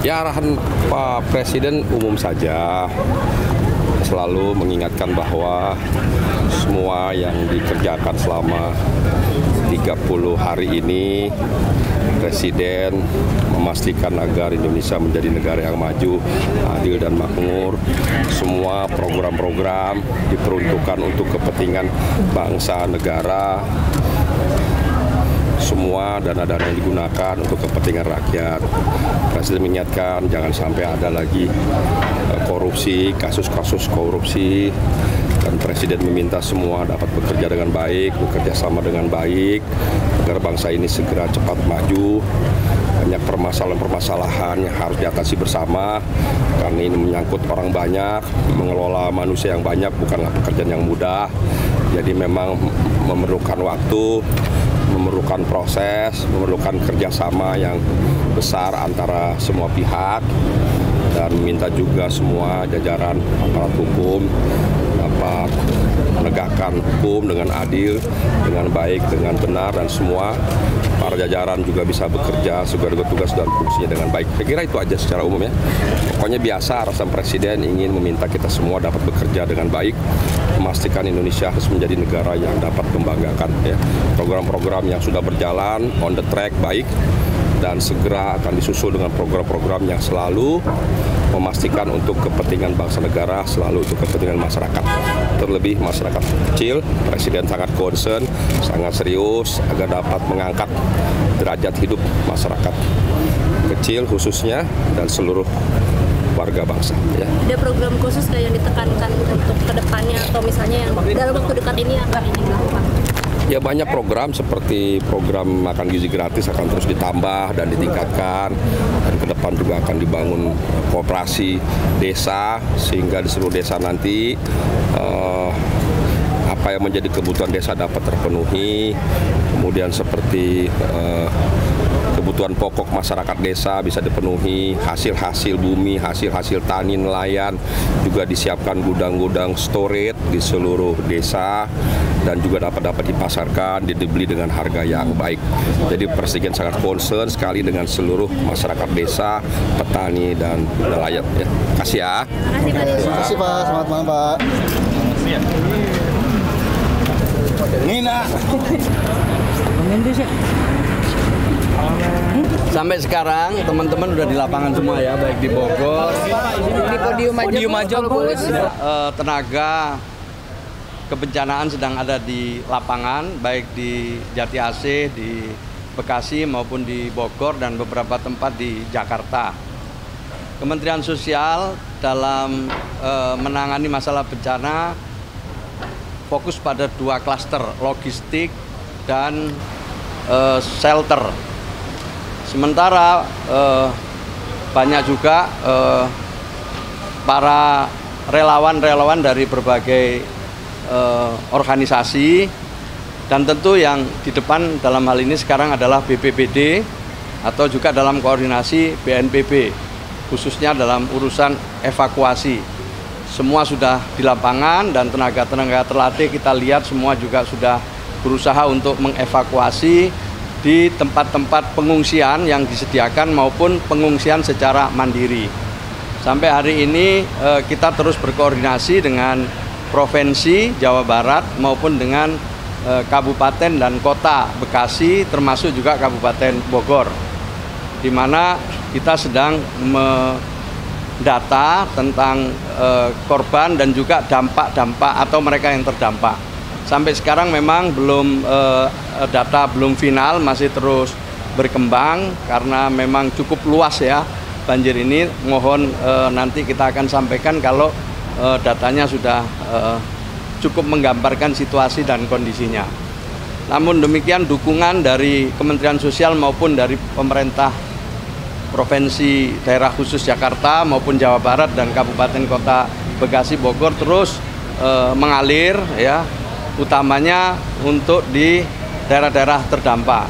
Ya, arahan Pak Presiden umum saja, selalu mengingatkan bahwa semua yang dikerjakan selama 30 hari ini, Presiden memastikan agar Indonesia menjadi negara yang maju, adil dan makmur. Semua program-program diperuntukkan untuk kepentingan bangsa, negara. Semua dana-dana yang digunakan untuk kepentingan rakyat. Presiden mengingatkan jangan sampai ada lagi korupsi, kasus-kasus korupsi. Dan Presiden meminta semua dapat bekerja dengan baik, bekerja sama dengan baik, agar bangsa ini segera cepat maju. Banyak permasalahan-permasalahan yang harus diatasi bersama, karena ini menyangkut orang banyak, mengelola manusia yang banyak bukanlah pekerjaan yang mudah. Jadi memang memerlukan waktu, memerlukan proses, memerlukan kerjasama yang besar antara semua pihak, dan minta juga semua jajaran aparat hukum dapat menegakkan hukum dengan adil, dengan baik, dengan benar, dan semua para jajaran juga bisa bekerja sesuai dengan tugas dan fungsinya dengan baik. Saya kira itu aja secara umum ya. Pokoknya biasa arahan Presiden ingin meminta kita semua dapat bekerja dengan baik, memastikan Indonesia harus menjadi negara yang dapat membanggakan ya. Program-program yang sudah berjalan on the track baik, dan segera akan disusul dengan program-program yang selalu memastikan untuk kepentingan bangsa negara, selalu untuk kepentingan masyarakat. Terlebih masyarakat kecil, Presiden sangat concern, sangat serius agar dapat mengangkat derajat hidup masyarakat kecil khususnya dan seluruh warga bangsa. Ya. Ada program khusus yang ditekankan untuk kedepannya atau misalnya yang dalam waktu dekat ini akan ini dilakukan? Ya, banyak program seperti program makan gizi gratis akan terus ditambah dan ditingkatkan, dan ke depan juga akan dibangun koperasi desa sehingga di seluruh desa nanti apa yang menjadi kebutuhan desa dapat terpenuhi. Kemudian seperti kebutuhan pokok masyarakat desa bisa dipenuhi, hasil-hasil bumi, hasil-hasil tani nelayan juga disiapkan gudang-gudang storage di seluruh desa dan juga dapat dipasarkan, dibeli dengan harga yang baik. Jadi Presiden sangat concern sekali dengan seluruh masyarakat desa, petani dan nelayan. Ya. Terima kasih ya. Terima kasih Pak, selamat malam Pak. Nina. Sampai sekarang teman-teman udah di lapangan semua ya, baik di Bogor, di podium aja Gus. Tenaga kebencanaan sedang ada di lapangan, baik di Jati Asih, di Bekasi maupun di Bogor dan beberapa tempat di Jakarta. Kementerian Sosial dalam menangani masalah bencana fokus pada 2 klaster, logistik dan shelter. Sementara banyak juga para relawan-relawan dari berbagai organisasi, dan tentu yang di depan dalam hal ini sekarang adalah BPBD atau juga dalam koordinasi BNPB, khususnya dalam urusan evakuasi. Semua sudah di lapangan dan tenaga-tenaga terlatih kita lihat semua juga sudah berusaha untuk mengevakuasi di tempat-tempat pengungsian yang disediakan maupun pengungsian secara mandiri. Sampai hari ini kita terus berkoordinasi dengan Provinsi Jawa Barat maupun dengan Kabupaten dan Kota Bekasi, termasuk juga Kabupaten Bogor, di mana kita sedang mendata tentang korban dan juga dampak-dampak atau mereka yang terdampak. Sampai sekarang memang data belum final, masih terus berkembang karena memang cukup luas ya banjir ini. Mohon nanti kita akan sampaikan kalau datanya sudah cukup menggambarkan situasi dan kondisinya. Namun demikian dukungan dari Kementerian Sosial maupun dari pemerintah Provinsi Daerah Khusus Jakarta maupun Jawa Barat dan Kabupaten Kota Bekasi Bogor terus mengalir ya, utamanya untuk di daerah-daerah terdampak,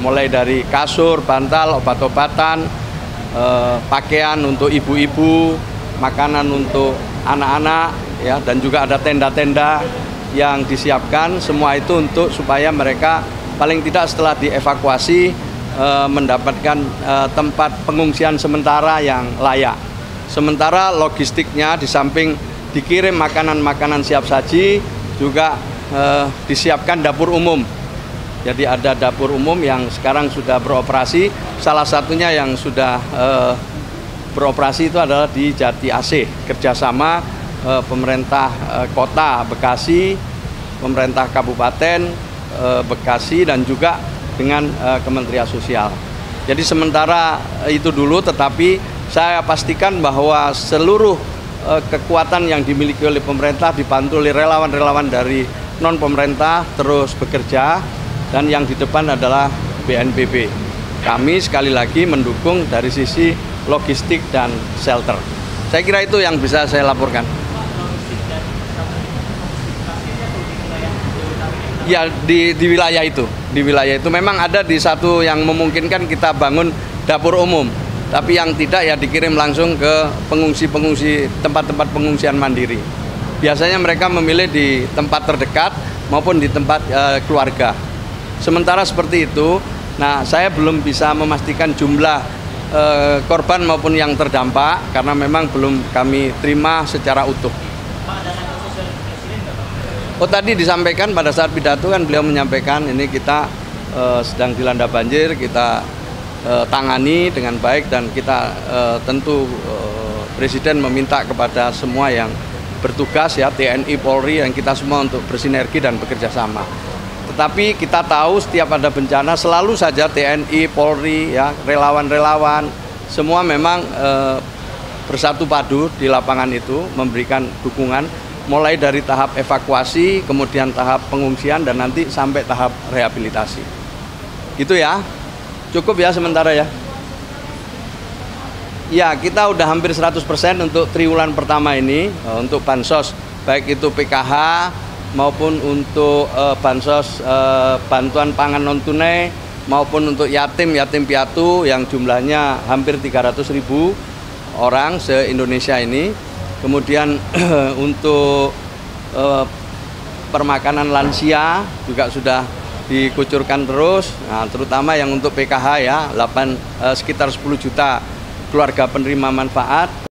mulai dari kasur, bantal, obat-obatan, pakaian untuk ibu-ibu, makanan untuk anak-anak, ya, dan juga ada tenda-tenda yang disiapkan. Semua itu untuk supaya mereka paling tidak setelah dievakuasi mendapatkan tempat pengungsian sementara yang layak. Sementara logistiknya di samping dikirim makanan-makanan siap saji, juga disiapkan dapur umum. Jadi ada dapur umum yang sekarang sudah beroperasi. Salah satunya yang sudah beroperasi itu adalah di Jati AC, kerjasama pemerintah kota Bekasi, pemerintah kabupaten Bekasi, dan juga dengan Kementerian Sosial. Jadi sementara itu dulu, tetapi saya pastikan bahwa seluruh kekuatan yang dimiliki oleh pemerintah dibantu oleh relawan-relawan dari non-pemerintah terus bekerja, dan yang di depan adalah BNPB. Kami sekali lagi mendukung dari sisi logistik dan shelter. Saya kira itu yang bisa saya laporkan. Ya, di wilayah itu. Di wilayah itu memang ada di satu yang memungkinkan kita bangun dapur umum. Tapi yang tidak ya dikirim langsung ke pengungsi-pengungsi, tempat-tempat pengungsian mandiri. Biasanya mereka memilih di tempat terdekat maupun di tempat keluarga. Sementara seperti itu, nah saya belum bisa memastikan jumlah korban maupun yang terdampak karena memang belum kami terima secara utuh. Oh, tadi disampaikan pada saat pidato kan beliau menyampaikan ini kita sedang dilanda banjir, kita tangani dengan baik, dan kita tentu Presiden meminta kepada semua yang bertugas ya, TNI, Polri, dan kita semua untuk bersinergi dan bekerja sama. Tetapi kita tahu setiap ada bencana selalu saja TNI, Polri, ya, relawan-relawan semua memang bersatu padu di lapangan itu memberikan dukungan mulai dari tahap evakuasi, kemudian tahap pengungsian, dan nanti sampai tahap rehabilitasi. Gitu ya. Cukup ya sementara ya. Ya, kita udah hampir 100% untuk triwulan pertama ini untuk bansos, baik itu PKH maupun untuk bansos bantuan pangan non tunai maupun untuk yatim piatu yang jumlahnya hampir 300.000 orang se-Indonesia ini. Kemudian untuk permakanan lansia juga sudah dikucurkan terus, nah, terutama yang untuk PKH ya, sekitar 10 juta keluarga penerima manfaat